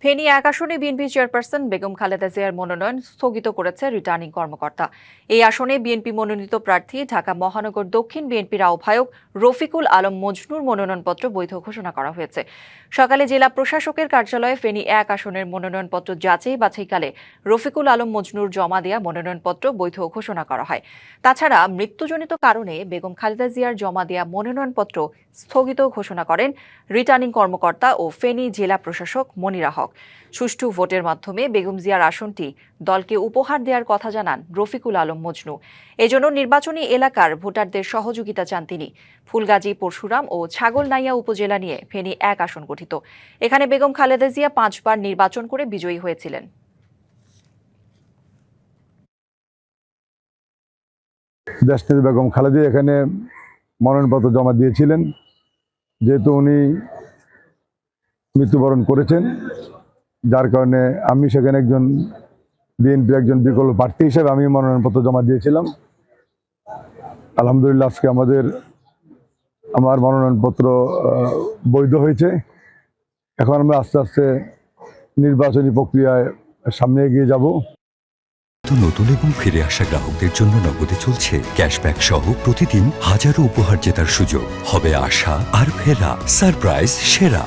ফেনী এক আসনে BNP chairperson Begum Khaleda জিয়ার মনোনয়ন স্থগিত করেছে রিটার্নিং কর্মকর্তা। এই আসনে বিএনপি মনোনীত প্রার্থী ঢাকা মহানগর দক্ষিণ বিএনপির আহ্বায়ক রফিকুল আলম মজনুর মনোনয়নপত্র বৈধ ঘোষণা করা হয়েছে। সকালে জেলা প্রশাসকের কার্যালয়ে ফেনী এক আসনের মনোনয়নপত্র যাচাই বাছাইকালে রফিকুল আলম মজনুর জমা দেয়া মনোনয়নপত্র বৈধ ঘোষণা করা হয়। তাছাড়া মৃত্যুজনিত কারণে বেগম খালেদা জিয়ার জমা দেয়া মনোনয়নপত্র স্থগিত ঘোষণা করেন রিটার্নিং কর্মকর্তা ও ফেনী জেলা প্রশাসক মনিরা হক। সুষ্ঠু ভোটের মাধ্যমে বেগম জিয়ার আসনটি দলকে উপহার দেওয়ার কথা জানান রফিকুল আলম মজনু। এজন্য নির্বাচনী এলাকার ভোটারদের সহযোগিতা চান তিনি। ফুলগাজী, পরশুরাম ও ছাগলনাইয়া উপজেলা নিয়ে ফেনী এক আসন গঠিত। এখানে বেগম খালেদা জিয়া 5 বার নির্বাচন করে বিজয়ী হয়েছিলেন। দেশনেত্রী বেগম খালেদা এখানে মনোনয়নপত্র জমা দিয়েছিলেন। যেহেতু উনি মৃত্যুবরণ করেছেন, যার কারণে আমি সেখানে বিএনপির একজন বিকল্প প্রার্থী হিসেবে আমি মনোনয়নপত্র জমা দিয়েছিলাম। আলহামদুলিল্লাহ আজকে আমার মনোনয়নপত্র বৈধ হয়েছে। এখন আমরা আস্তে আস্তে নির্বাচনী প্রক্রিয়ায় সামনে এগিয়ে যাব। নতুন এবং ফিরে আসা গ্রাহকদের জন্য নগদে চলছে ক্যাশব্যাক সহ প্রতিদিন হাজারো উপহার জেতার সুযোগ। হবে আশা আর ফেরা, সারপ্রাইজ সেরা।